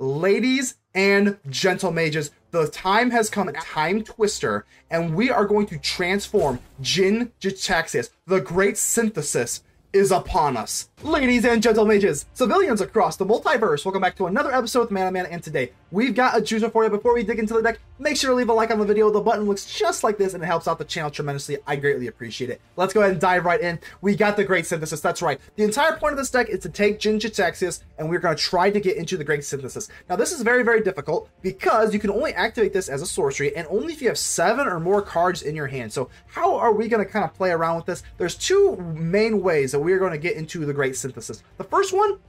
Ladies and gentle mages, the time has come, Time Twister, and we are going to transform Jin-Gitaxias. The great synthesis is upon us. Ladies and gentle mages, civilians across the multiverse, welcome back to another episode with Man, and today we've got a juicer for you. Before we dig into the deck, make sure to leave a like on the video. The button looks just like this and it helps out the channel tremendously. I greatly appreciate it. Let's go ahead and dive right in. We got the great synthesis, that's right. The entire point of this deck is to take Jin-Gitaxias and we're going to try to get into the great synthesis. Now this is very, very difficult because you can only activate this as a sorcery and only if you have 7 or more cards in your hand. So how are we going to kind of play around with this? There's two main ways that we are going to get into the great synthesis. The first one,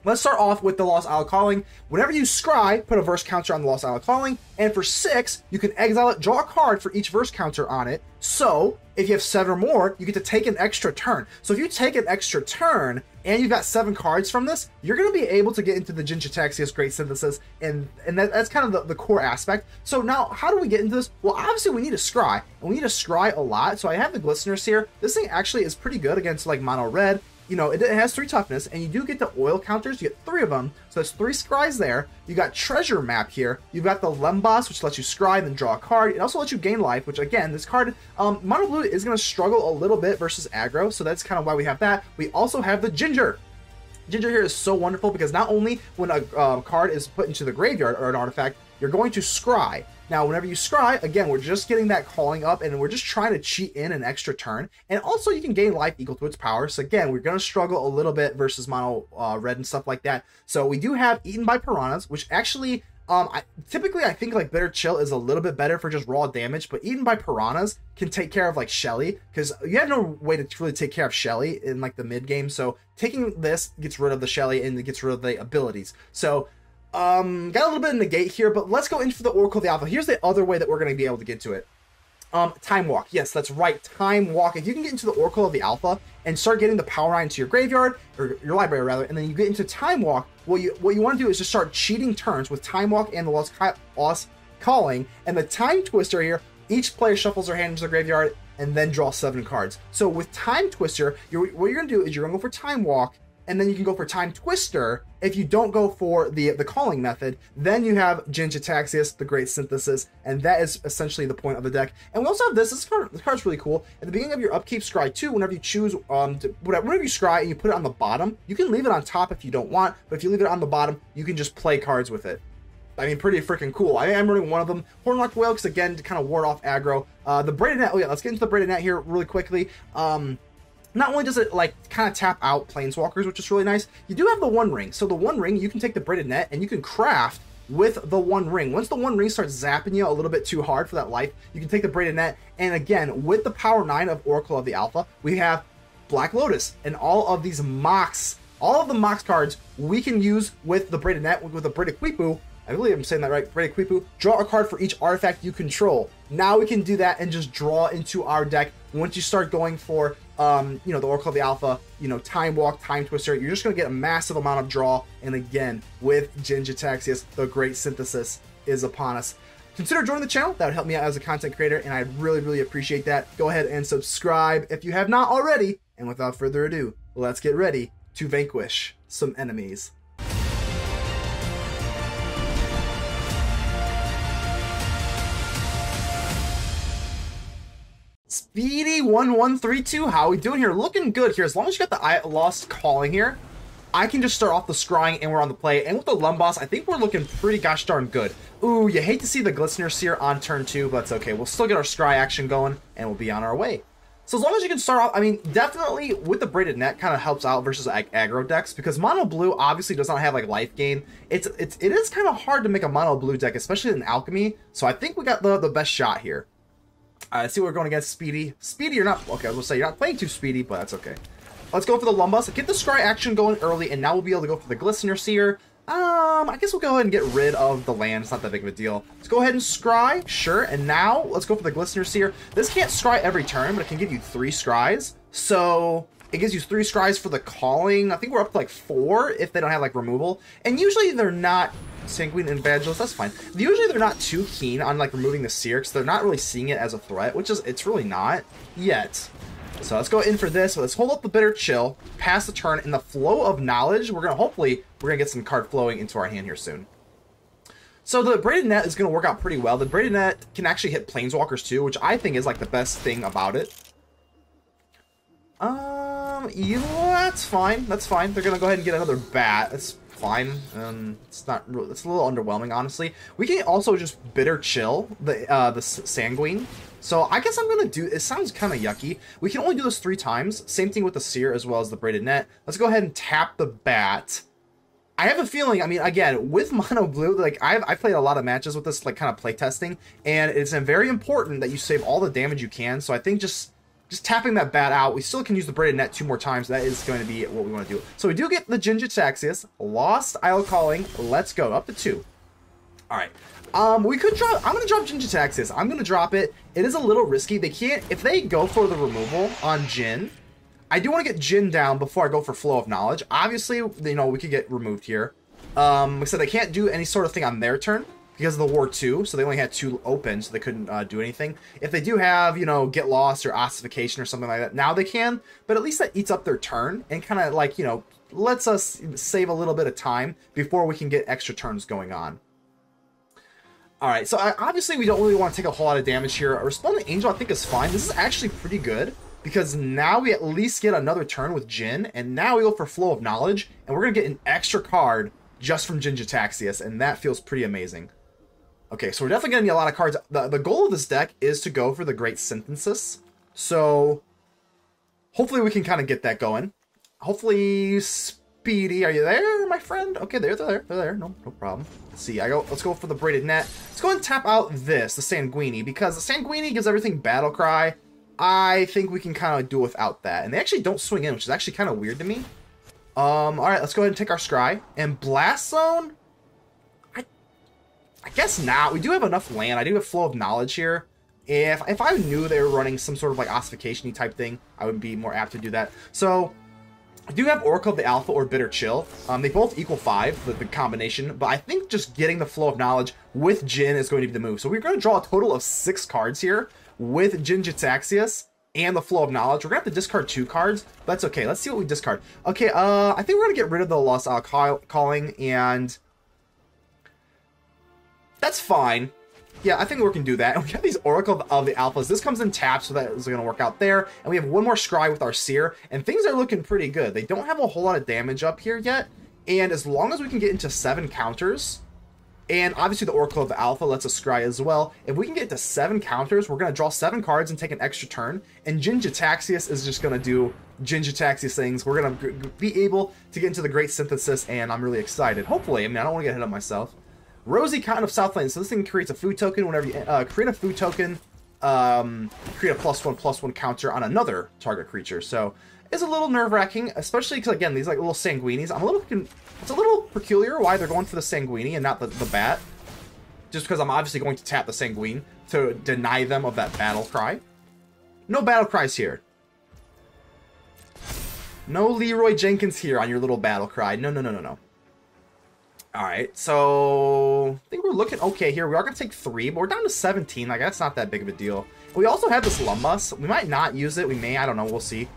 let's start off with the Lost Isle Calling. Whenever you scry, put a verse counter on the Lost Isle Calling, and for 6, you can exile it, draw a card for each verse counter on it. So if you have 7 or more, you get to take an extra turn. So if you take an extra turn and you've got 7 cards from this, you're going to be able to get into the Jin-Gitaxias Great Synthesis, and that's kind of the core aspect. So now, how do we get into this? Well, obviously we need to scry, and we need to scry a lot. So I have the Glistener Seer. This thing actually is pretty good against like mono red. You know, it has 3 toughness, and you do get the oil counters. You get 3 of them, so that's 3 scries there. You got treasure map here. You've got the Lembas, which lets you scry and then draw a card. It also lets you gain life, which again, this card, mono blue is going to struggle a little bit versus aggro, so that's kind of why we have that. We also have the Ginger. Ginger here is so wonderful because not only when a card is put into the graveyard or an artifact, you're going to scry. Now, whenever you scry, again, we're just getting that calling up and we're just trying to cheat in an extra turn. And also you can gain life equal to its power. So again, we're going to struggle a little bit versus mono red and stuff like that. So we do have Eaten by Piranhas, which actually, typically I think like Bitter Chill is a little bit better for just raw damage, but Eaten by Piranhas can take care of like Shelly, because you have no way to really take care of Shelly in like the mid game. So taking this gets rid of the Shelly and it gets rid of the abilities. So got a little bit of negate here, but let's go into the Oracle of the Alpha. Here's the other way that we're going to be able to get to it. Time Walk. Yes, that's right. Time Walk. If you can get into the Oracle of the Alpha and start getting the power line to your graveyard, or your library rather, and then you get into Time Walk, what you want to do is just start cheating turns with Time Walk and the Lost Calling, and the Time Twister here. Each player shuffles their hand into the graveyard and then draw 7 cards. So with Time Twister, what you're going to do is you're going to go for Time Walk, and then you can go for Time Twister. If you don't go for the calling method, then you have Jin-Gitaxias, the Great Synthesis, and that is essentially the point of the deck. And we also have this card's really cool. At the beginning of your upkeep, scry 2, whenever you choose, whenever you scry and you put it on the bottom, you can leave it on top if you don't want, but if you leave it on the bottom, you can just play cards with it. I mean, pretty freaking cool. I'm running one of them, Horned Loch-Whale, because again, to kind of ward off aggro. The Braided Net, oh yeah, let's get into the Braided Net here really quickly. Not only does it like kind of tap out planeswalkers, which is really nice, you do have the One Ring. So the One Ring, you can take the Braided Net and you can craft with the One Ring. Once the One Ring starts zapping you a little bit too hard for that life, you can take the Braided Net. And again, with the power 9 of Oracle of the Alpha, we have Black Lotus and all of these Mox. All of the Mox cards we can use with the Braided Net, with the Braided Quipu. I believe I'm saying that right, Braided Quipu. Draw a card for each artifact you control. Now we can do that and just draw into our deck. Once you start going for you know, the Oracle of the Alpha, you know, Time Walk, Time Twister, you're just going to get a massive amount of draw. And again, with Jin-Gitaxias, the Great Synthesis is upon us. Consider joining the channel. That would help me out as a content creator, and I'd really, really appreciate that. Go ahead and subscribe if you have not already. And without further ado, let's get ready to vanquish some enemies. Speedy1132, how we doing here? Looking good here. As long as you got the Lost Calling here, I can just start off the scrying and we're on the play. And with the Lembas, I think we're looking pretty gosh darn good. Ooh, you hate to see the Glistener Seer on turn 2, but that's okay. We'll still get our scry action going and we'll be on our way. So as long as you can start off, I mean, definitely with the Braided Net kind of helps out versus aggro decks, because mono blue obviously does not have like life gain. It is kind of hard to make a mono blue deck, especially in Alchemy. So I think we got the best shot here. I see we're going against Speedy. Speedy, you're not... Okay, I was going to say, you're not playing too Speedy, but that's okay. Let's go for the Lembas. Get the scry action going early, and now we'll be able to go for the Glistener Seer. I guess we'll go ahead and get rid of the land. It's not that big of a deal. Let's go ahead and scry. Sure. And now, let's go for the Glistener Seer. This can't scry every turn, but it can give you 3 scries. So, it gives you 3 scries for the calling. I think we're up to like 4 if they don't have like removal. And usually they're not... Sanguine Evangelist, that's fine. Usually they're not too keen on like removing the Seer, because they're not really seeing it as a threat, which is, it's really not yet. So let's go in for this. So let's hold up the Bitter Chill, pass the turn, in the flow of knowledge. We're gonna get some card flowing into our hand here soon. So the Braided Net is going to work out pretty well. The Braided Net can actually hit Planeswalkers too, which I think is like the best thing about it. Yeah, that's fine. That's fine. They're going to go ahead and get another bat. That's fine. It's not. It's a little underwhelming, honestly. We can also just bitter chill the Sanguine. So I guess I'm gonna do. It sounds kind of yucky. We can only do this 3 times. Same thing with the Seer as well as the Braided Net. Let's go ahead and tap the bat. I have a feeling. I mean, again, with mono blue, like I played a lot of matches with this, like kind of play testing, and it's very important that you save all the damage you can. So I think just tapping that bat out, we still can use the Braided Net 2 more times. That is going to be what we want to do. So we do get the Jin-Gitaxias, Lost Isle Calling. Let's go up to 2. All right. We could drop. I'm gonna drop Jin-Gitaxias. I'm gonna drop it. It is a little risky. They can't. If they go for the removal on Jin, I do want to get Jin down before I go for Flow of Knowledge. Obviously, you know, we could get removed here. Like I said, they can't do any sort of thing on their turn because of the War 2, so they only had 2 open, so they couldn't do anything. If they do have, you know, Get Lost or Ossification or something like that, now they can, but at least that eats up their turn and kind of like, you know, lets us save a little bit of time before we can get extra turns going on. Alright, so obviously we don't really want to take a whole lot of damage here. A Resplendent Angel I think is fine. This is actually pretty good, because now we at least get another turn with Jin, and now we go for Flow of Knowledge, and we're going to get an extra card just from Jin-Gitaxias, and that feels pretty amazing. Okay, so we're definitely going to need a lot of cards. The goal of this deck is to go for the Great Synthesis, so hopefully we can kind of get that going. Hopefully, Speedy, are you there, my friend? Okay, they're there. No problem. Let's see. Let's go for the Braided Net. Let's go ahead and tap out this, the Sanguini, because the Sanguini gives everything Battle Cry. I think we can kind of do without that, and they actually don't swing in, which is actually kind of weird to me. All right, let's go ahead and take our Scry and Blast Zone. I guess not. We do have enough land. I do have Flow of Knowledge here. If I knew they were running some sort of like ossification-y type thing, I would be more apt to do that. So I do have Oracle of the Alpha or Bitter Chill. They both equal 5, the combination, but I think just getting the Flow of Knowledge with Jin is going to be the move. So we're going to draw a total of 6 cards here with Jin-Gitaxias and the Flow of Knowledge. We're going to have to discard 2 cards, but that's okay. Let's see what we discard. Okay, I think we're going to get rid of the Lost Isle Calling, and that's fine. Yeah, I think we can do that. And we have these Oracle of the Alphas. This comes in tapped, so that is going to work out there. And we have one more Scry with our Seer, and things are looking pretty good. They don't have a whole lot of damage up here yet, and as long as we can get into 7 counters, and obviously the Oracle of the Alpha lets us Scry as well, if we can get to 7 counters, we're going to draw 7 cards and take an extra turn, and Jin-Gitaxias is just going to do Jin-Gitaxias things. We're going to be able to get into the Great Synthesis, and I'm really excited. Hopefully, I mean, I don't want to get ahead of myself. Rosy Cotton of Southland. So this thing creates a food token. Whenever you create a food token, create a +1/+1 counter on another target creature. So it's a little nerve-wracking, especially because, again, these like little Sanguinis. It's a little peculiar why they're going for the Sanguini and not the bat. Just because I'm obviously going to tap the Sanguine to deny them of that Battle Cry. No Battle Cries here. No Leroy Jenkins here on your little Battle Cry. No. Alright, so I think we're looking okay here. We are going to take 3, but we're down to 17. Like, that's not that big of a deal. We also have this Lembas. We might not use it. We may. I don't know. We'll see.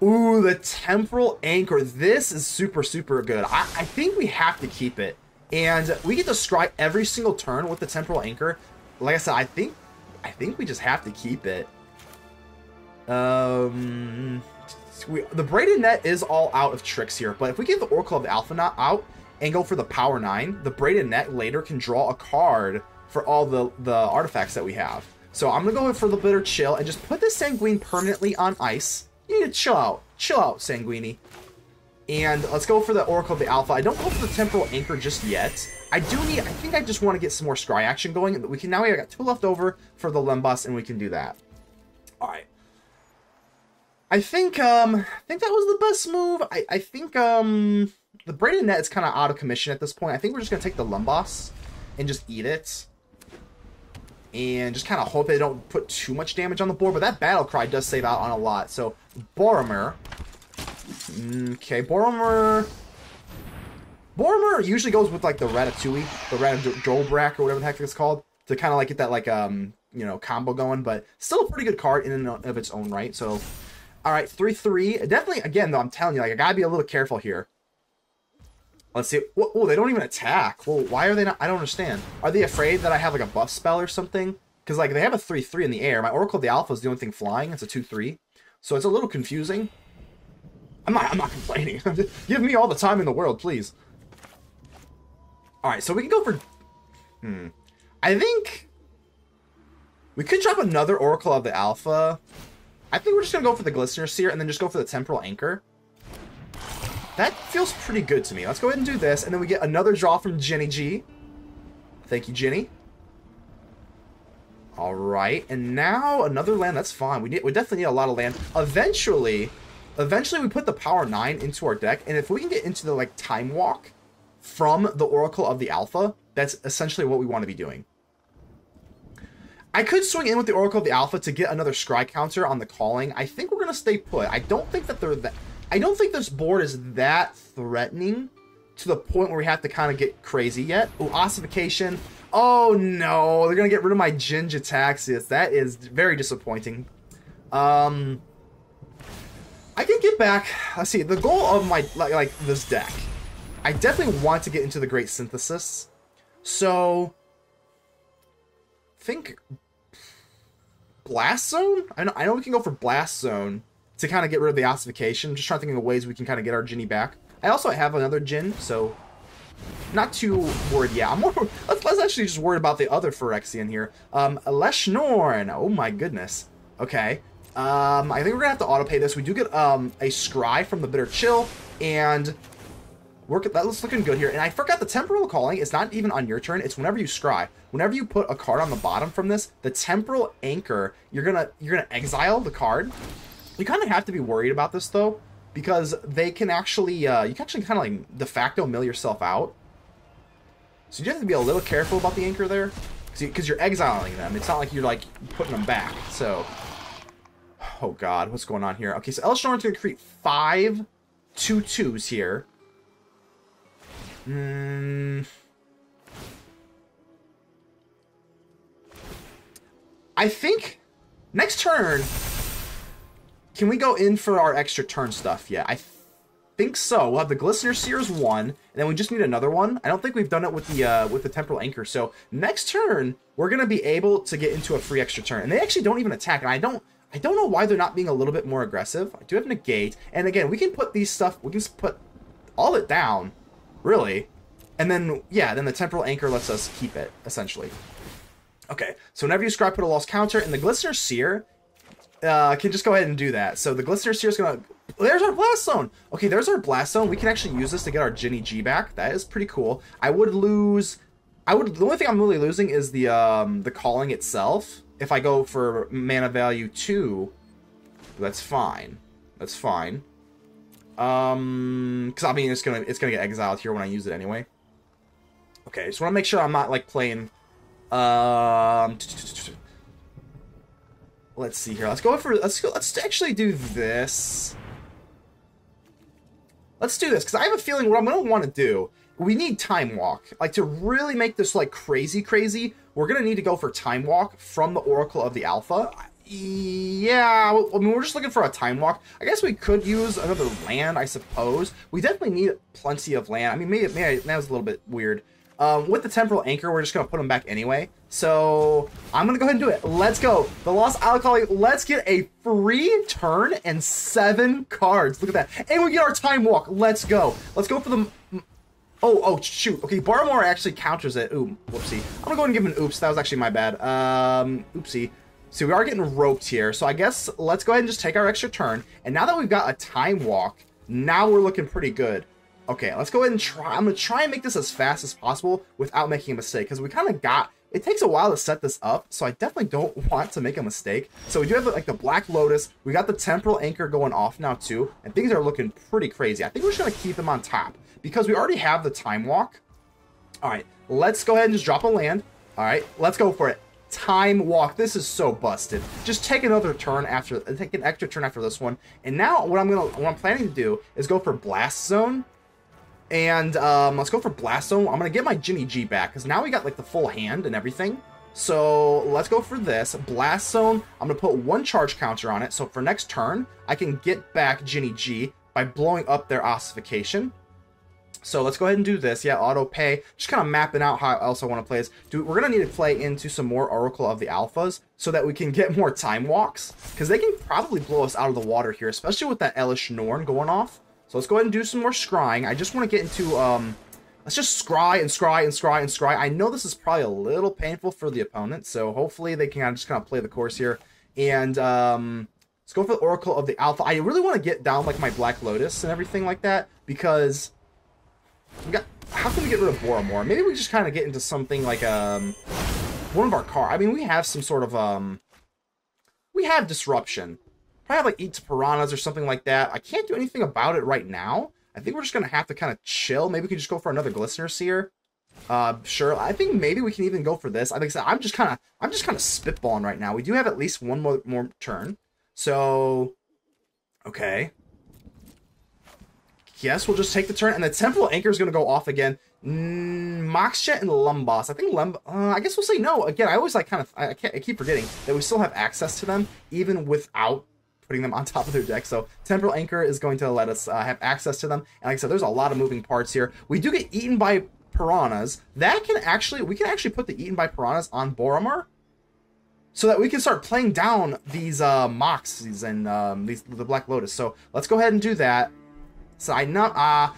Ooh, the Temporal Anchor. This is super, super good. I think we have to keep it. And we get to scry every single turn with the Temporal Anchor. Like I said, I think we just have to keep it. The Braided Net is all out of tricks here, but if we get the Oracle of the Alpha Knot out and go for the Power 9, the Braided Net later can draw a card for all the artifacts that we have. So I'm going to go for the Bitter Chill and just put this Sanguine permanently on ice. You need to chill out. Chill out, Sanguini. And let's go for the Oracle of the Alpha. I don't go for the Temporal Anchor just yet. I think I just want to get some more Scry action going. Now we got 2 left over for the Lembas, and we can do that. Alright. I think that was the best move. I think the Braided Net is kind of out of commission at this point. I think we're just going to take the Lembas and just eat it. And just kind of hope they don't put too much damage on the board. But that Battle Cry does save out on a lot. So, Boromir. Okay, Boromir usually goes with, like, the Ratatouille. The Ratatouille or whatever the heck it's called. To kind of, like, get that, like, you know, combo going. But still a pretty good card in and of its own right. So, alright, 3/3. Definitely, again, though, I'm telling you, like, I gotta be a little careful here. Let's see. Oh, they don't even attack. Well, why are they not? I don't understand. Are they afraid that I have like a buff spell or something? Because like they have a 3/3 in the air. My Oracle of the Alpha is the only thing flying. It's a 2/3. So it's a little confusing. I'm not complaining. Give me all the time in the world, please. All right, so we can go for... I think... we could drop another Oracle of the Alpha. I think we're just going to go for the Glistener Seer and then just go for the Temporal Anchor. That feels pretty good to me. Let's go ahead and do this, and then we get another draw from Jenny G. Thank you, Jenny. All right, and now another land. That's fine. We definitely need a lot of land. Eventually we put the Power 9 into our deck, and if we can get into the like Time Walk from the Oracle of the Alpha, that's essentially what we want to be doing. I could swing in with the Oracle of the Alpha to get another scry counter on the calling. I think we're gonna stay put. I don't think this board is that threatening to the point where we have to kind of get crazy yet. Ooh, Ossification. Oh no, they're gonna get rid of my Jin-Gitaxias. That is very disappointing. I can get back. Let's see. The goal of my like this deck, I definitely want to get into the Great Synthesis. So, think Blast Zone. I know we can go for Blast Zone to kind of get rid of the Ossification. I'm just trying to think of ways we can kind of get our Ginny back. I also have another Jin, so not too worried. Yeah, I'm more. Let's actually just worry about the other Phyrexian here. Leshnorn. Oh my goodness. Okay. I think we're gonna have to auto-pay this. We do get a Scry from the Bitter Chill, and that's looking good here. And I forgot the Temporal Calling. It's not even on your turn. It's whenever you Scry. Whenever you put a card on the bottom from this, the Temporal Anchor, you're gonna exile the card. You kind of have to be worried about this though, because they can actually you can actually kind of like de facto mill yourself out. So you have to be a little careful about the Anchor there, because you're exiling them. It's not like you're like putting them back. So. Oh god, what's going on here? Okay, so Leshnorn's going to create 5 2/2s here. I think next turn, can we go in for our extra turn stuff? Yeah, I think so. We'll have the Glistener Seer's 1, and then we just need another one. I don't think we've done it with the Temporal Anchor. So next turn, we're going to be able to get into a free extra turn. And they actually don't even attack, and I don't know why they're not being a little bit more aggressive. I do have Negate. And again, we can put these stuff, we can just put all it down, really. And then, yeah, then the Temporal Anchor lets us keep it, essentially. Okay, so whenever you scry, put a lost counter. And the Glistener Seer can just go ahead and do that. So the Glistener Seer is going to... There's our Blast Zone! Okay, there's our Blast Zone. We can actually use this to get our Ginny G back. That is pretty cool. The only thing I'm really losing is the Calling itself. If I go for mana value 2, that's fine. That's fine. Because I mean it's gonna get exiled here when I use it anyway. Okay, just want to make sure I'm not like playing. Let's see here. Let's actually do this. Let's do this because I have a feeling what I'm gonna want to do. We need Time Walk. Like, to really make this, like, crazy, we're going to need to go for Time Walk from the Oracle of the Alpha. Yeah, I mean, we're just looking for a Time Walk. I guess we could use another land, I suppose. We definitely need plenty of land. I mean, maybe that was a little bit weird. With the Temporal Anchor, we're just going to put them back anyway. So, I'm going to go ahead and do it. Let's go. The Lost Alchemy. Let's get a free turn and 7 cards. Look at that. And we get our Time Walk. Let's go. Let's go for the... Oh, shoot. Okay, Barmore actually counters it. Ooh, whoopsie. I'm gonna go ahead and give him an oops. That was actually my bad. Oopsie. So we are getting roped here. So I guess let's go ahead and just take our extra turn. And now that we've got a Time Walk, now we're looking pretty good. Okay, let's go ahead and try. I'm gonna try and make this as fast as possible without making a mistake, because we kind of got... It takes a while to set this up, so I definitely don't want to make a mistake. So we do have like the Black Lotus. We got the Temporal Anchor going off now too, and things are looking pretty crazy. I think we're just gonna keep them on top, because we already have the Time Walk. All right, let's go ahead and just drop a land. All right, let's go for it. Time Walk. This is so busted. Just take another turn after, take an extra turn after this one. And now what I'm planning to do is go for Blast Zone. And let's go for Blast Zone. I'm gonna get my Ginny G back, because now we got like the full hand and everything. So let's go for this Blast Zone. I'm gonna put 1 charge counter on it, so for next turn I can get back Ginny G by blowing up their Ossification. So let's go ahead and do this. Yeah, auto pay. Just kind of mapping out how else I want to play this. Dude, we're going to need to play into some more Oracle of the Alphas so that we can get more time walks. Because they can probably blow us out of the water here, especially with that Elish Norn going off. So let's go ahead and do some more scrying. I just want to get into... let's just scry and scry and scry and scry. I know this is probably a little painful for the opponent, so hopefully they can just kind of play the course here. And let's go for the Oracle of the Alpha. I really want to get down like my Black Lotus and everything like that, because... how can we get rid of Boromore? Maybe we just kind of get into something like one of our cards. I mean, we have some sort of we have Disruption. Probably have like Eat to Piranhas or something like that. I can't do anything about it right now. I think we're just gonna have to kind of chill. Maybe we can just go for another Glistener Seer. Sure. I think maybe we can even go for this. I think I'm just kind of spitballing right now. We do have at least one more turn. So, okay. Yes, we'll just take the turn, and the Temporal Anchor is going to go off again. Moxjet and Lembas. I think I guess we'll say no. Again, I always like I keep forgetting that we still have access to them, even without putting them on top of their deck. So Temporal Anchor is going to let us have access to them. And like I said, there's a lot of moving parts here. We do get eaten by Piranhas. We can actually put the eaten by Piranhas on Boromir, so that we can start playing down these Moxes and the Black Lotus. So let's go ahead and do that. So I'm not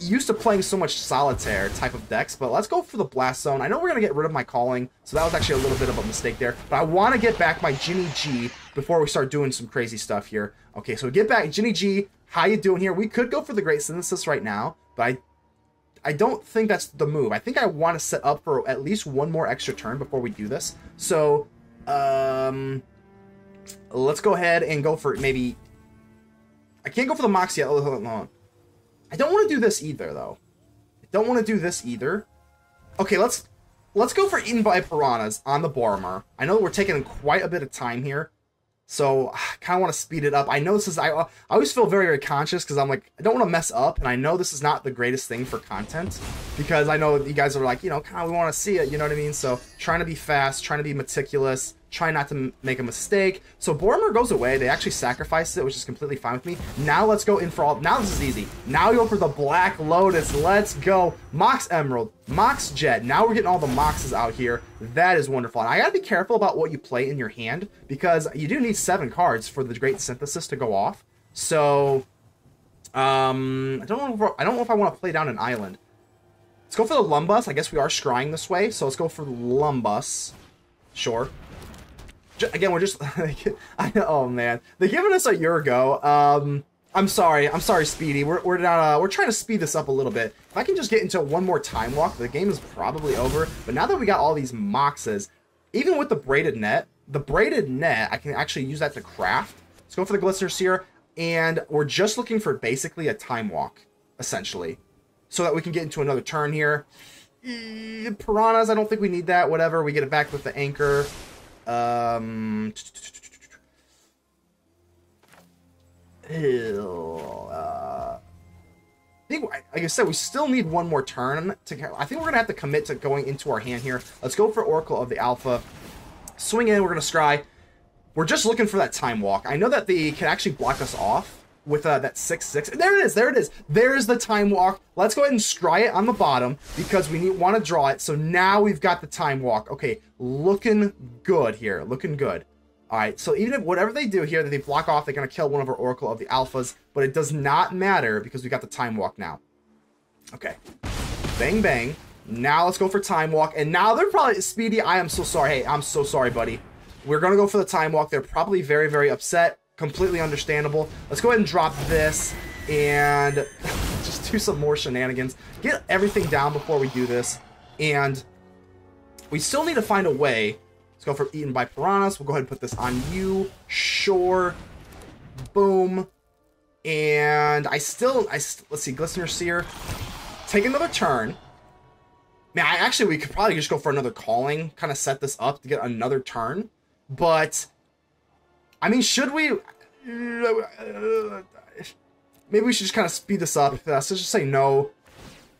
used to playing so much solitaire type of decks, but let's go for the Blast Zone. I know we're going to get rid of my Calling, so that was actually a little bit of a mistake there. But I want to get back my Ginny G before we start doing some crazy stuff here. Okay, so we get back. Ginny G, how you doing here? We could go for the Great Synthesis right now, but I don't think that's the move. I think I want to set up for at least one more extra turn before we do this. So, let's go ahead and go for maybe... I can't go for the Mox yet. Hold on. I don't want to do this either, though. I don't want to do this either. Okay, let's go for Eaten by Piranhas on the Boromir. I know we're taking quite a bit of time here, so I kind of want to speed it up. I know this is... I always feel very, very conscious, because I'm like, I don't want to mess up, and I know this is not the greatest thing for content, because I know you guys are like, you know, kind of we want to see it, you know what I mean? So, trying to be fast, trying to be meticulous, try not to make a mistake. So Boromir goes away. They actually sacrifice it, which is completely fine with me. Now let's go in for all... Now this is easy. Now we go for the Black Lotus. Let's go. Mox Emerald. Mox Jet. Now we're getting all the Moxes out here. That is wonderful. And I gotta be careful about what you play in your hand, because you do need 7 cards for the Great Synthesis to go off. So, I don't know if I want to play down an island. Let's go for the Lembas. I guess we are scrying this way, so let's go for the Lembas. Sure. Again, we're just... oh, man. They're giving us a Urgo. I'm sorry, Speedy. We're not... we're trying to speed this up a little bit. If I can just get into one more time walk, the game is probably over. But now that we got all these Moxes, even with the Braided Net, I can actually use that to craft. Let's go for the Glistener Seer. And we're just looking for basically a time walk, essentially, so that we can get into another turn here. Piranhas, I don't think we need that. Whatever, we get it back with the Anchor. I think, like I said, we still need one more turn. I think we're going to have to commit to going into our hand here. Let's go for Oracle of the Alpha. Swing in, we're going to scry. We're just looking for that time walk. I know that they can actually block us off with that 6/6. There it is, there it is. There's the time walk. Let's go ahead and scry it on the bottom, because we want to draw it. So now we've got the time walk. Okay, looking good here. Looking good. All right, so even if whatever they do here that they block off, they're going to kill one of our Oracle of the Alphas, but it does not matter because we got the time walk now. Okay. Bang, bang. Now let's go for time walk. And now they're probably... Speedy, I am so sorry. Hey, I'm so sorry, buddy. We're going to go for the time walk. They're probably very, very upset. Completely understandable. Let's go ahead and drop this and just do some more shenanigans. Get everything down before we do this. And we still need to find a way. Let's go for Eaten by Piranhas. We'll go ahead and put this on you. Sure. Boom. And let's see, Glistener Seer. Take another turn. Man, we could probably just go for another Calling. Kind of set this up to get another turn. But... I mean, should we... Maybe we should just kind of speed this up. Let's just say no.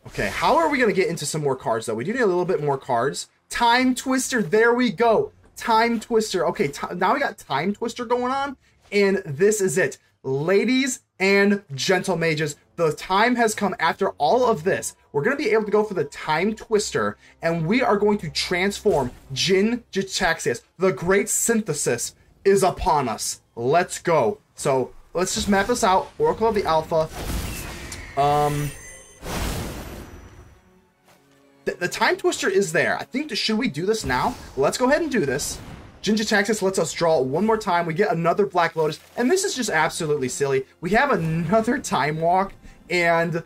Okay, how are we going to get into some more cards, though? We do need a little bit more cards. Time Twister, there we go. Time Twister. Okay, now we got Time Twister going on, and this is it. Ladies and gentle mages, the time has come after all of this. We're going to be able to go for the Time Twister, and we are going to transform Jin-Gitaxias. The great synthesis is upon us. Let's go. So let's just map this out. Oracle of the Alpha. The Time Twister is there. I think, should we do this now? Let's go ahead and do this. Jin-Gitaxias lets us draw one more time. We get another Black Lotus, and this is just absolutely silly. We have another Time Walk, and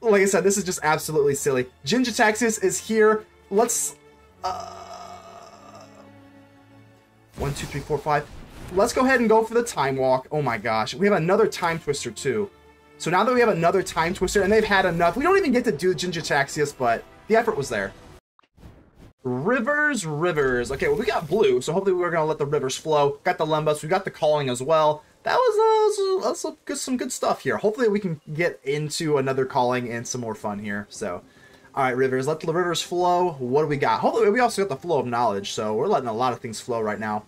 like I said, this is just absolutely silly. Jin-Gitaxias is here. Let's 1, 2, 3, 4, 5. Let's go ahead and go for the Time Walk. Oh my gosh, we have another Time Twister too. So now that we have another Time Twister, and they've had enough, we don't even get to do Jin-Gitaxias, but the effort was there. Rivers. Okay, well, we got blue, so hopefully we're gonna let the rivers flow. Got the Lembas, we got the calling as well. That was some good stuff here. Hopefully we can get into another calling and some more fun here. So, all right, rivers, let the rivers flow. What do we got? Hopefully we also got the flow of knowledge, so we're letting a lot of things flow right now.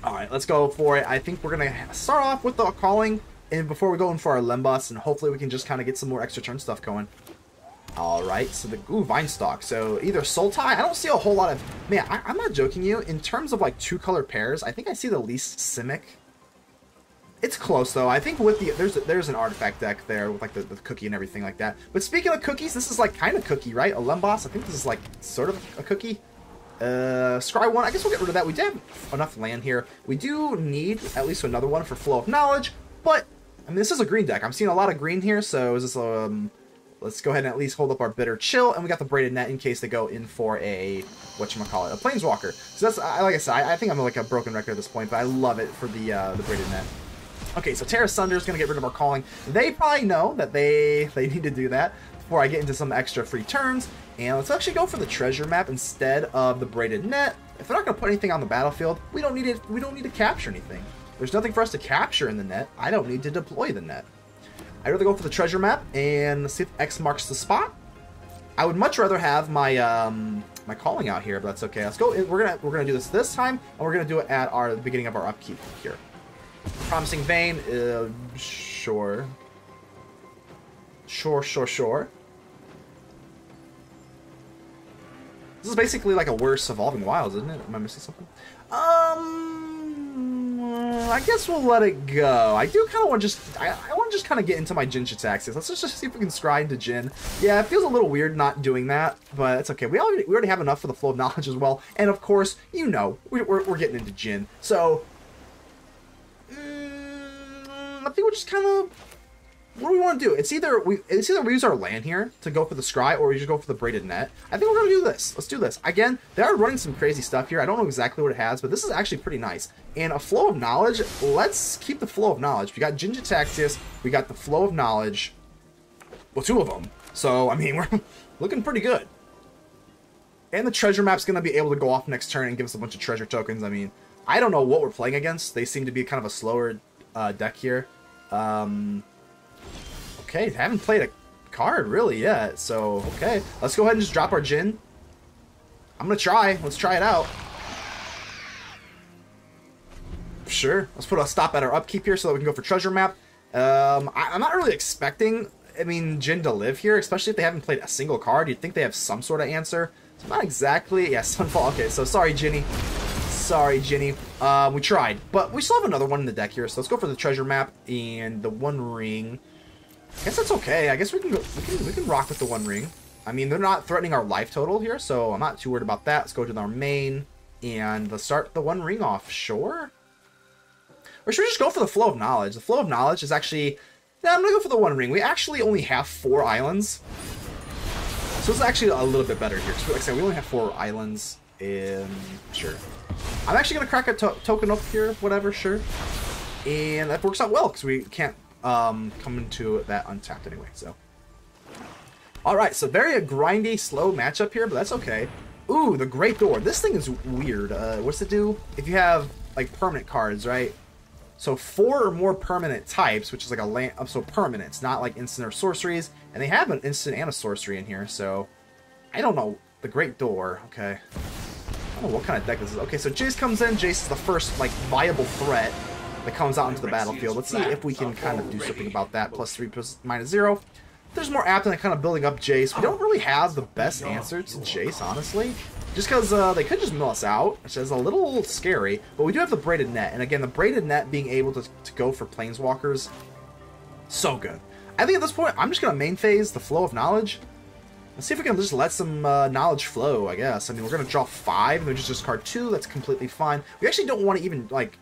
All right, let's go for it. I think we're gonna start off with the calling, and before we go in for our Lembas, and hopefully we can just kind of get some more extra turn stuff going. Alright, so the Vinestalk. So either Sultai, I don't see a whole lot of... Man, I'm not joking you. In terms of like 2-color pairs, I think I see the least Simic. It's close though. I think with the... There's an artifact deck there with like the cookie and everything like that. But speaking of cookies, this is like kind of cookie, right? A Lembas, I think this is like sort of a cookie. Scry 1, I guess we'll get rid of that. We do have enough land here. We do need at least another one for Flow of Knowledge. But, I mean, this is a green deck. I'm seeing a lot of green here, so is this let's go ahead and at least hold up our Bitter Chill, and we got the Braided Net in case they go in for a, whatchamacallit, a Planeswalker. So that's, like I said, I think I'm like a broken record at this point, but I love it for the Braided Net. Okay, so Terra Sunder is going to get rid of our calling. They probably know that they need to do that before I get into some extra free turns. And let's actually go for the treasure map instead of the Braided Net. If they're not going to put anything on the battlefield, we don't need it. We don't need to capture anything. There's nothing for us to capture in the net. I don't need to deploy the net. I'd rather go for the treasure map and see if X marks the spot. I would much rather have my my calling out here, but that's okay. Let's go. We're gonna do this time, and we're gonna do it at the beginning of our upkeep here. Promising Vein, sure. This is basically like a worse Evolving Wilds, isn't it? Am I missing something? I guess we'll let it go. I do kind of want to I want to just kind of get into my Jin-Gitaxias. Let's just see if we can scry into Jin. Yeah, it feels a little weird not doing that, but it's okay. We already have enough for the Flow of Knowledge as well, and of course, you know, we're getting into Jin. So, I think we're just kind of... What do we want to do? It's either we use our land here to go for the scry, or we just go for the Braided Net. I think we're going to do this. Let's do this. Again, they are running some crazy stuff here. I don't know exactly what it has, but this is actually pretty nice. And a Flow of Knowledge, let's keep the Flow of Knowledge. We got Jin-Gitaxias, we got the Flow of Knowledge. Well, 2 of them. So, I mean, we're looking pretty good. And the treasure map's going to be able to go off next turn and give us a bunch of treasure tokens. I mean, I don't know what we're playing against. They seem to be kind of a slower deck here. Okay, haven't played a card really yet, so okay. Let's go ahead and just drop our Jin. I'm gonna try. Let's try it out. Sure. Let's put a stop at our upkeep here so that we can go for treasure map. I'm not really expecting, I mean, Jin to live here, especially if they haven't played a single card. You'd think they have some sort of answer. So not exactly. Yeah, Sunfall. Okay, so sorry, Ginny. Sorry, Ginny. We tried, but we still have another one in the deck here. So let's go for the treasure map and the One Ring. I guess that's okay. I guess we can go. We can rock with the One Ring. I mean, they're not threatening our life total here, so I'm not too worried about that. Let's go to our main and let's start the One Ring off. Sure. Or should we just go for the Flow of Knowledge? The Flow of Knowledge is actually... Yeah, I'm gonna go for the One Ring. We actually only have 4 islands, so it's actually a little bit better here. So like I said, we only have 4 islands. Sure. I'm actually gonna crack a token up here. Whatever. Sure. And that works out well because we can't come into that untapped anyway, so. Alright, so very grindy, slow matchup here, but that's okay. Ooh, the Great Door. This thing is weird. What's it do? If you have, like, permanent cards, right? So 4 or more permanent types, which is like a land, so permanents, not like instant or sorceries. And they have an instant and a sorcery in here, so I don't know. The Great Door, okay. I don't know what kind of deck this is. Okay, so Jace comes in. Jace is the first, like, viable threat. that comes out into the battlefield. Let's see if we can kind of do something about that. +3 -0. There's more apt than kind of building up Jace. We don't really have the best answer to Jace, honestly. Just because they could just mill us out, which is a little scary. But we do have the Braided Net. And again, the Braided Net being able to go for Planeswalkers, so good. I think at this point, I'm just going to main phase the Flow of Knowledge. Let's see if we can just let some knowledge flow, I guess. I mean, we're going to draw 5, and then just discard 2. That's completely fine. We actually don't want to even, like,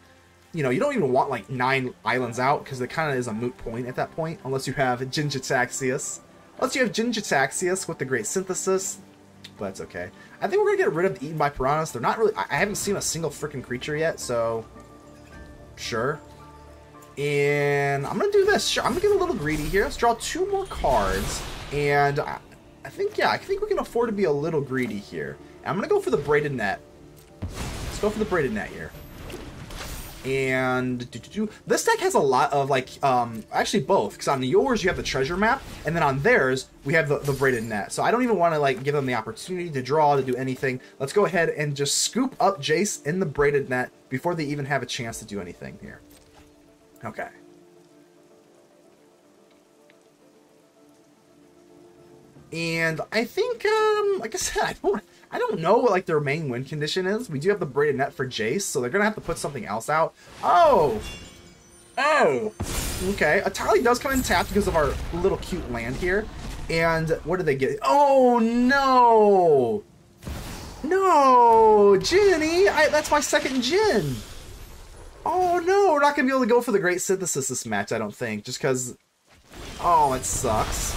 you know, you don't even want, like, 9 islands out, because it kind of is a moot point at that point, unless you have Jin-Gitaxias. Unless you have Jin-Gitaxias with the Great Synthesis, but that's okay. I think we're going to get rid of the Eaten by Piranhas. They're not really... I haven't seen a single freaking creature yet, so... Sure. And I'm going to do this. Sure, I'm going to get a little greedy here. Let's draw 2 more cards, and I think, yeah, I think we can afford to be a little greedy here. And I'm going to go for the Braided Net. Let's go for the Braided Net here. And this deck has a lot of, like, actually both, because on yours you have the treasure map, and then on theirs we have the Braided Net. So I don't even want to, like, give them the opportunity to draw, to do anything. Let's go ahead and just scoop up Jace in the Braided Net before they even have a chance to do anything here. Okay. And I think, like I said, I don't know what, like, their main win condition is. We do have the Braided Net for Jace, so they're gonna have to put something else out. Oh! Oh! Okay, Atali does come in tapped because of our little cute land here. And what did they get? Oh, no! No! Ginny! That's my second Jin! Oh, no! We're not gonna be able to go for the Great Synthesis this match, I don't think. Just because... Oh, it sucks.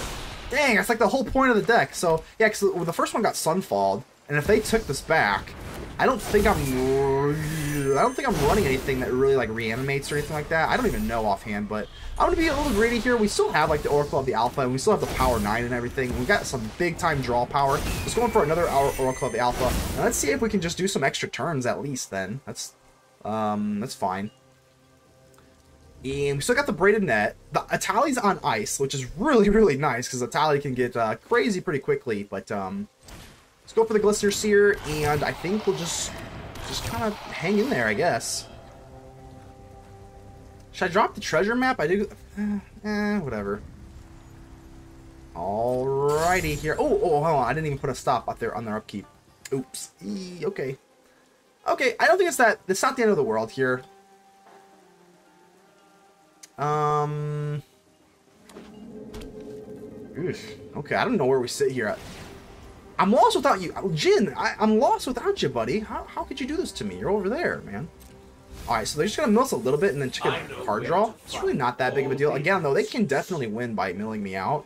Dang, that's like the whole point of the deck. So, yeah, because the first one got Sunfalled, and if they took this back, I don't think I'm running anything that really, like, reanimates or anything like that. I don't even know offhand, but I'm gonna be a little greedy here. We still have, like, the Oracle of the Alpha, and we still have the Power 9 and everything. We got some big time draw power. Let's go in for another Oracle of the Alpha, and let's see if we can just do some extra turns at least. Then that's fine. And we still got the Braided Net. The Atali's on ice, which is really, really nice, because Atali can get crazy pretty quickly. But let's go for the Glistener Seer, and I think we'll just kind of hang in there, I guess. Should I drop the treasure map? I do... whatever. Alrighty here. Oh, hold on. I didn't even put a stop out there on their upkeep. Oops. Okay. Okay, I don't think it's that... It's not the end of the world here. Okay, I don't know where we sit here. I'm lost without you. Jin, I'm lost without you, buddy. How could you do this to me? You're over there, man. Alright, so they're just gonna mill us a little bit and then check a card draw. It's really not that big of a deal. Again, though, they can definitely win by milling me out.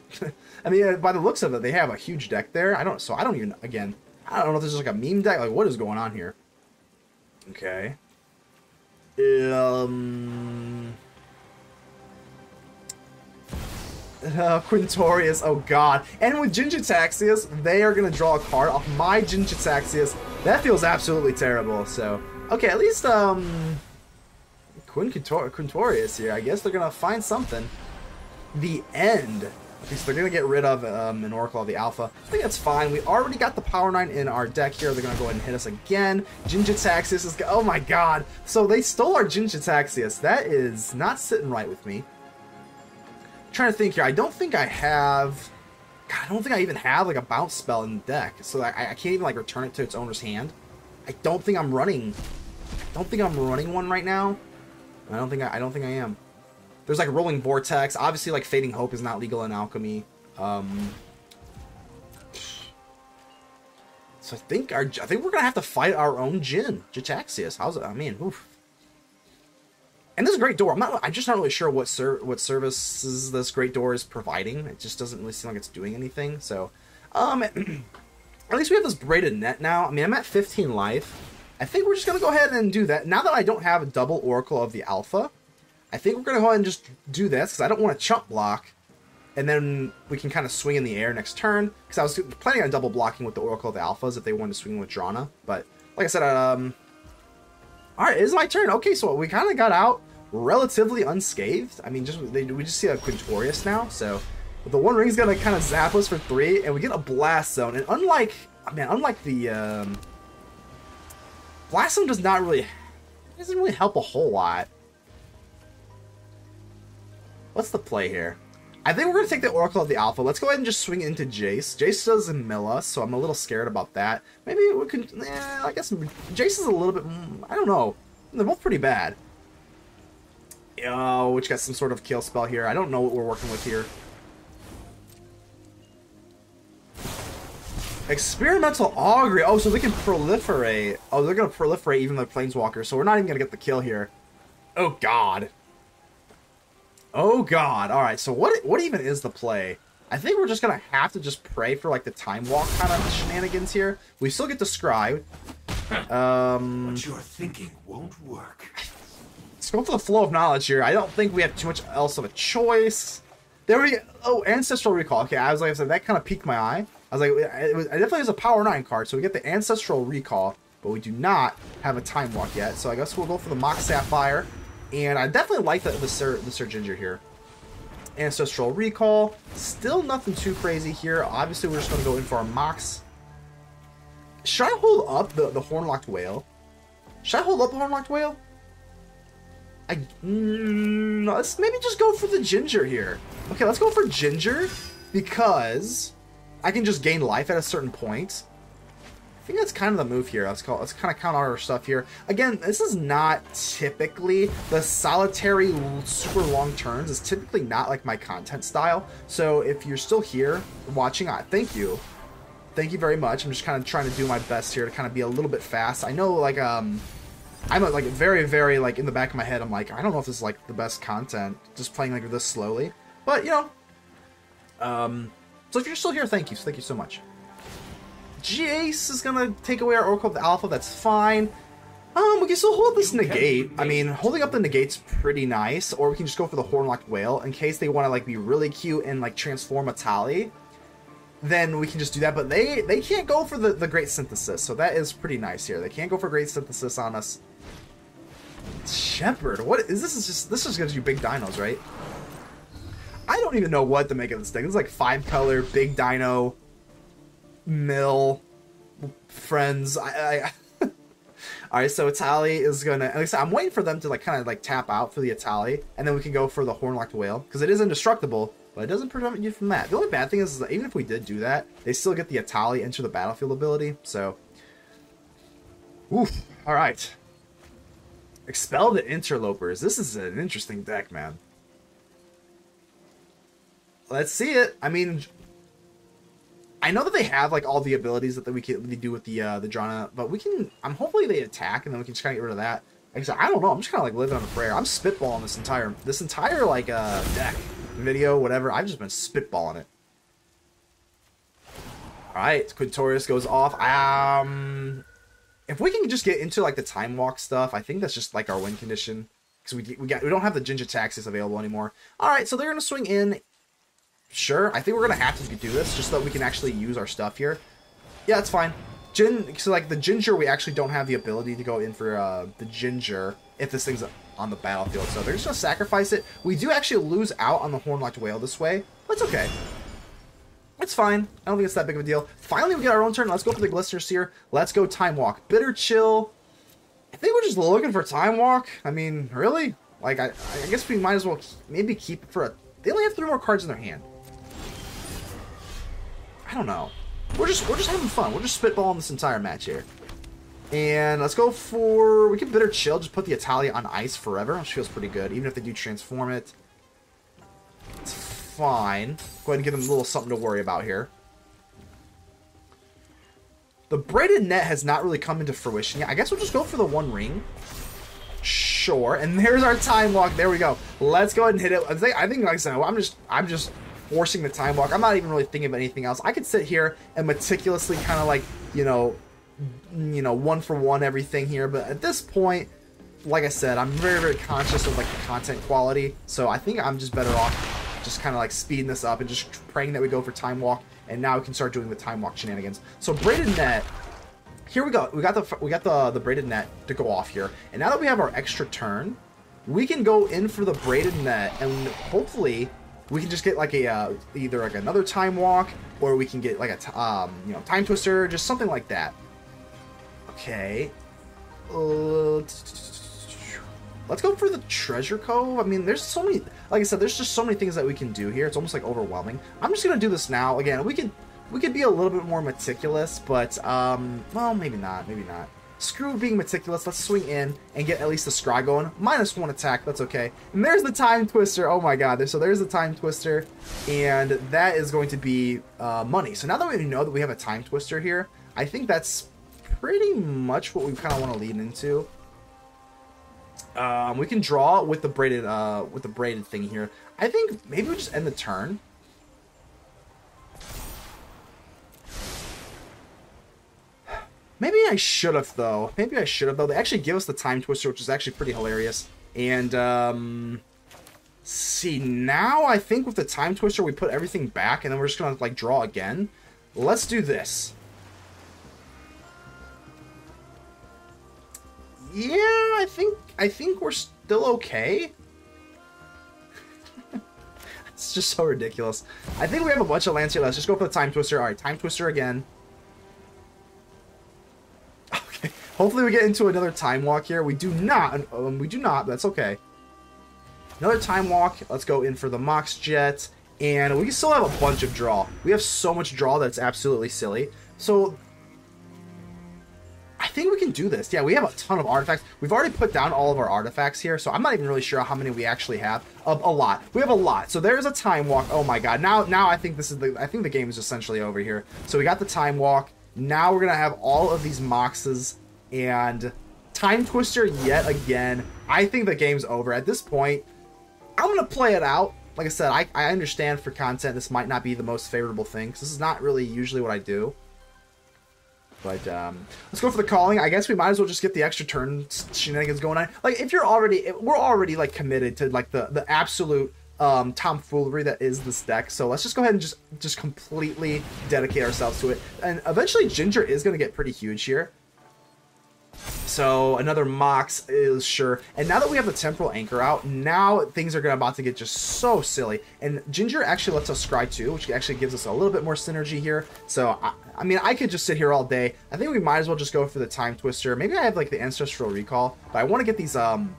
I mean, by the looks of it, they have a huge deck there. I don't even, again, I don't know if this is like a meme deck. Like, what is going on here? Okay. Quintorius, oh god. And with Jin-Gitaxias, they are going to draw a card off my Jin-Gitaxias. That feels absolutely terrible, so... Okay, at least, Quintorius here. I guess they're going to find something. The End. Okay, so they're going to get rid of an Oracle of the Alpha. I think that's fine. We already got the Power 9 in our deck here. They're going to go ahead and hit us again. Jin-Gitaxias is... Oh my god. So they stole our Jin-Gitaxias. That is not sitting right with me. Trying to think here. I don't think I have... God, I don't think I even have, like, a bounce spell in the deck. So I can't even, like, return it to its owner's hand. I don't think I'm running... one right now. I don't think I am. There's, like, Rolling Vortex. Obviously, like, Fading Hope is not legal in Alchemy. So I think we're gonna have to fight our own Jin-Gitaxias. How's it? I mean, oof. And this is a great door. I'm just not really sure what services this great door is providing. It just doesn't really seem like it's doing anything. So, at least we have this Braided Net now. I mean, I'm at 15 life. I think we're just gonna go ahead and do that. Now that I don't have a double Oracle of the Alpha, I think we're gonna go ahead and just do this because I don't want to chump block, and then we can kind of swing in the air next turn. Because I was planning on double blocking with the Oracle of the Alphas if they wanted to swing with Drana. But like I said, alright, it is my turn. Okay, so we kind of got out relatively unscathed. I mean, we just see a Quintorius now, so the One Ring's gonna kind of zap us for 3, and we get a Blast Zone. And unlike the Blast Zone doesn't really help a whole lot. What's the play here? I think we're going to take the Oracle of the Alpha. Let's go ahead and just swing into Jace. Jace doesn't mill us, so I'm a little scared about that. Maybe we can... I guess Jace is a little bit... I don't know. They're both pretty bad. Oh, which got some sort of kill spell here. I don't know what we're working with here. Experimental Augury. Oh, so they can proliferate. Oh, they're going to proliferate even the Planeswalker, so we're not even going to get the kill here. Oh, God. Oh, God. All right, so what even is the play? I think we're just going to have to just pray for, like, the Time Walk kind of shenanigans here. We still get the Scribe. What you're thinking won't work. Let's go for the Flow of Knowledge here. I don't think we have too much else of a choice. There we go. Oh, Ancestral Recall. Okay, I was like I said, that kind of piqued my eye. I was like, it definitely has a Power 9 card, so we get the Ancestral Recall, but we do not have a Time Walk yet, so I guess we'll go for the Mox Sapphire. And I definitely like the Sir Ginger here. Ancestral Recall. Still nothing too crazy here. Obviously, we're just going to go in for our Mox. Should I hold up the Horned Loch-Whale? Should I hold up the Horned Loch-Whale? Let's maybe just go for the Ginger here. Okay, let's go for Ginger because I can just gain life at a certain point. I think that's kind of the move here. Let's kind of count our stuff here. Again, this is not typically the solitary super long turns. It's typically not like my content style. So if you're still here watching, thank you. Thank you very much. I'm just kind of trying to do my best here to kind of be a little bit fast. I know, like, I'm like very, very, like, in the back of my head, I'm like, I don't know if this is like the best content, just playing like this slowly. But, you know, so if you're still here, thank you so much. Jace is gonna take away our Oracle of the Alpha. That's fine. We can still hold this Negate. I mean, holding up the Negate's pretty nice. Or we can just go for the Horned Loch-Whale in case they want to like be really cute and like transform a Tali. Then we can just do that. But they can't go for the Great Synthesis, so that is pretty nice here. They can't go for Great Synthesis on us. Shepherd, what is this? This just gives you big dinos, right? I don't even know what to make of this thing. It's like 5-color, big dino, mill, friends. Alright, so Atali is gonna, at least I'm waiting for them to like kind of like tap out for the Atali, and then we can go for the Horned Loch-Whale, because it is indestructible, but it doesn't prevent you from that. The only bad thing is that even if we did do that, they still get the Atali enter the battlefield ability, so. Oof, alright. Expel the Interlopers. This is an interesting deck, man. Let's see it. I mean, I know that they have like all the abilities that we do with the Drana, but we can. Hopefully they attack, and then we can just kind of get rid of that. Like I said, I don't know. I'm just kind of like living on a prayer. I'm spitballing this entire like deck, video, whatever. I've just been spitballing it. All right, Quintorius goes off. If we can just get into like the Time Walk stuff, I think that's just like our win condition, because we don't have the Jin-Gitaxias available anymore. All right, so they're gonna swing in. Sure, I think we're gonna have to do this just so that we can actually use our stuff here. Yeah, it's fine. So like the Ginger, we actually don't have the ability to go in for the Ginger if this thing's on the battlefield. So they're just gonna sacrifice it. We do actually lose out on the Horned Loch-Whale this way, but it's okay. It's fine. I don't think it's that big of a deal. Finally, we get our own turn. Let's go for the Glistener Seer. Let's go Time Walk. Bitter Chill. I think we're just looking for Time Walk. I mean, really? Like, I guess we might as well maybe keep it for a... They only have 3 more cards in their hand. I don't know. We're just having fun. We're just spitballing this entire match here. And let's go for... We can Bitter Chill. Just put the Italia on ice forever, which feels pretty good. Even if they do transform it. It's fine. Go ahead and give them a little something to worry about here. The Braided Net has not really come into fruition yet. I guess we'll just go for the One Ring. Sure. And there's our Time Walk. There we go. Let's go ahead and hit it. I think like I said, I'm just forcing the Time Walk. I'm not even really thinking of anything else. I could sit here and meticulously kind of like, you know, 1-for-1 everything here. But at this point, like I said, I'm very, very conscious of like the content quality. So I think I'm just better off just kind of like speeding this up and just praying that we go for Time Walk. And now we can start doing the Time Walk shenanigans. So Braided Net, here we go. We got the Braided Net to go off here. And now that we have our extra turn, we can go in for the Braided Net, and hopefully we can just get like a either like another Time Walk, or we can get like a Time Twister, just something like that. Okay. Let's Let's go for the Treasure Cove. I mean, there's so many, like I said, there's just so many things that we can do here. It's almost like overwhelming. I'm just gonna do this now. Again, we could be a little bit more meticulous, but well, maybe not. Screw being meticulous. Let's swing in and get at least the scry going. -1 attack. That's okay. And there's the Time Twister. Oh my god. So there's the Time Twister, and that is going to be money. So now that we know that we have a Time Twister here, I think that's pretty much what we kind of want to lead into. We can draw with the braided thing here. I think maybe we just end the turn. Maybe I should have though. They actually give us the Time Twister, which is actually pretty hilarious. And see, now I think with the Time Twister we put everything back, and then we're just gonna like draw again. Let's do this. Yeah, I think we're still okay. It's just so ridiculous. I think we have a bunch of lands here. Let's just go for the Time Twister. All right, Time Twister again. Okay. Hopefully we get into another Time Walk here. We do not. But that's okay. Another Time Walk. Let's go in for the Mox Jet, and we still have a bunch of draw. We have so much draw that's absolutely silly. So I think we can do this. Yeah, we have a ton of artifacts. We've already put down all of our artifacts here, so I'm not even really sure how many we actually have. A lot. We have a lot. So there's a Time Walk. Oh my god. Now I think I think the game is essentially over here. So we got the Time Walk. Now we're gonna have all of these Moxes and Time Twister yet again. I think the game's over at this point. I'm gonna play it out. Like I said, I understand for content this might not be the most favorable thing, because this is not really usually what I do. But let's go for the calling. I guess we might as well just get the extra turn shenanigans going on. Like, if we're already like committed to like the absolute tomfoolery that is this deck. So let's just go ahead and just completely dedicate ourselves to it. And eventually Ginger is going to get pretty huge here. So another Mox is sure. And now that we have the Temporal Anchor out, now things are about to get just so silly. And Ginger actually lets us scry too, which actually gives us a little bit more synergy here. So I mean, I could just sit here all day. I think we might as well just go for the Time Twister. Maybe I have like the Ancestral Recall, but I want to get these Time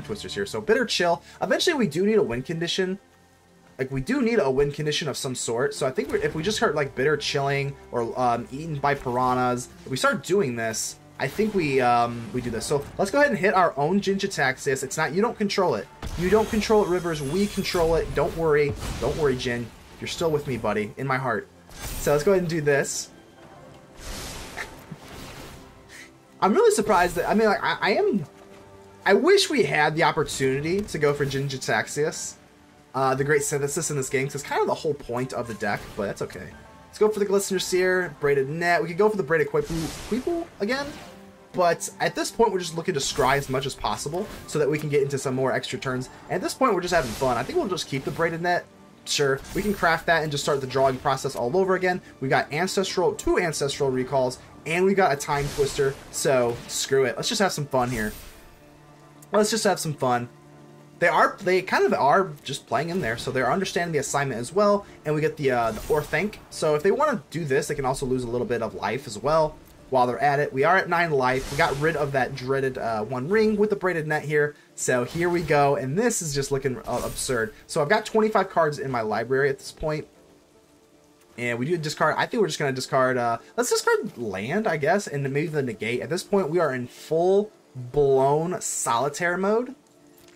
Twisters here. So Bitter Chill. Eventually we do need a win condition. Like, we do need a win condition of some sort. So I think if we just start like Bitter Chilling or Eaten by Piranhas, if we start doing this, I think we do this. So let's go ahead and hit our own Jin-Gitaxias. It's not, you don't control it. You don't control it, Rivers. We control it. Don't worry. Don't worry, Jin. You're still with me, buddy, in my heart. So let's go ahead and do this. I'm really surprised that, I mean, like, I wish we had the opportunity to go for Jin-Gitaxias, the Great Synthesis in this game, because it's kind of the whole point of the deck, but that's okay. Let's go for the Glistener Seer, Braided Net. We could go for the Braided Queeple again, but at this point we're just looking to scry as much as possible so that we can get into some more extra turns. And at this point we're just having fun. I think we'll just keep the Braided Net. Sure, we can craft that and just start the drawing process all over again. We got two Ancestral Recalls, and we got a Time Twister, so screw it. Let's just have some fun here. Let's just have some fun. They kind of are just playing in there, so they're understanding the assignment as well, and we get the Orthanc. So if they want to do this, they can also lose a little bit of life as well while they're at it. We are at 9 life. We got rid of that dreaded 1 ring with the Braided Net here. So here we go, and this is just looking absurd. So I've got 25 cards in my library at this point, and we do discard. I think we're just going to discard, let's discard land, I guess, and maybe the Negate. At this point, we are in full-blown solitaire mode.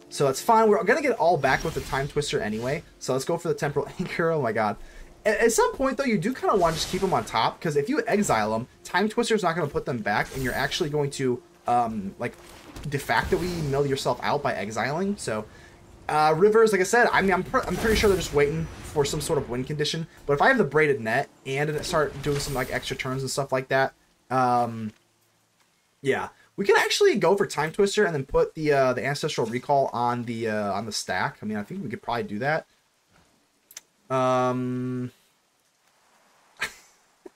So it's fine. We're going to get all back with the Time Twister anyway. So let's go for the Temporal Anchor. Oh my god. At some point, though, you do kind of want to just keep them on top, because if you exile them, Time Twister is not going to put them back, and you're actually going to, like, de facto mill yourself out by exiling. So, Rivers, like I said, I mean, I'm pretty sure they're just waiting for some sort of win condition. But if I have the Braided Net and start doing some, like, extra turns and stuff like that, yeah. We can actually go for Time Twister and then put the Ancestral Recall on the stack. I mean, I think we could probably do that.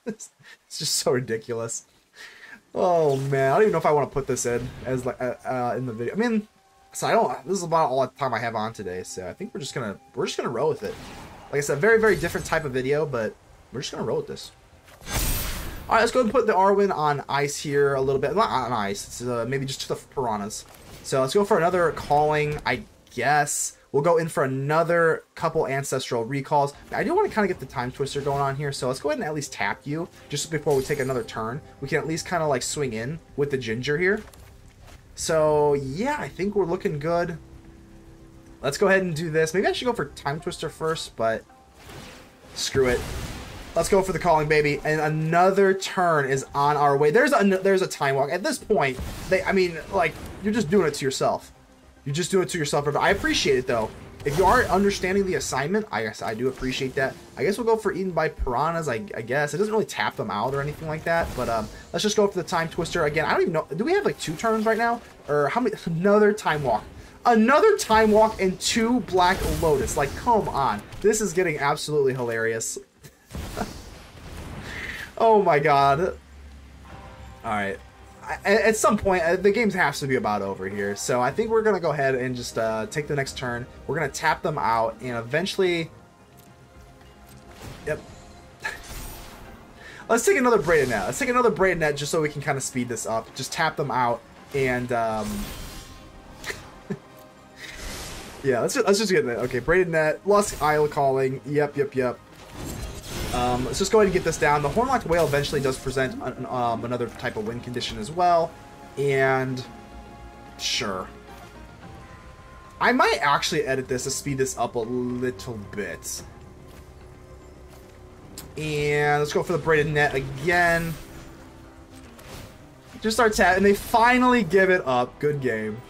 It's just so ridiculous. Oh man, I don't even know if I want to put this in as like in the video. I mean, so I don't. This is about all the time I have on today, so I think we're just gonna roll with it. Like I said, very different type of video, but we're just gonna roll with this. Alright, let's go ahead and put the Arwen on ice here a little bit. Not on ice, it's maybe just to the Piranhas. So let's go for another calling, I guess. We'll go in for another couple Ancestral Recalls. I do want to kind of get the Time Twister going on here, so let's go ahead and at least tap you just before we take another turn. We can at least kind of like swing in with the Ginger here. So yeah, I think we're looking good. Let's go ahead and do this. Maybe I should go for Time Twister first, but screw it. Let's go for the calling, baby. And another turn is on our way. There's a Time Walk. At this point, I mean, like, you're just doing it to yourself. You just do it to yourself. I appreciate it, though. If you are understanding the assignment, I guess I do appreciate that. I guess we'll go for Eaten by Piranhas, I guess. It doesn't really tap them out or anything like that. But let's just go for the Time Twister. Again, I don't even know. Do we have, like, 2 turns right now? Or how many? Another Time Walk. Another Time Walk and 2 Black Lotus. Like, come on. This is getting absolutely hilarious. Oh, my God. All right. At some point, the game has to be about over here. So I think we're going to go ahead and just take the next turn. We're going to tap them out and eventually... Yep. Let's take another Braided Net. Let's take another Braided Net just so we can kind of speed this up. Just tap them out and... yeah, let's just get that. Okay, Braided Net, Lusk Isle Calling. Yep. Let's just go ahead and get this down. The Horned Loch-Whale eventually does present another type of win condition as well. And sure. I might actually edit this to speed this up a little bit. And let's go for the Braided Net again. Just start tapping, and they finally give it up. Good game.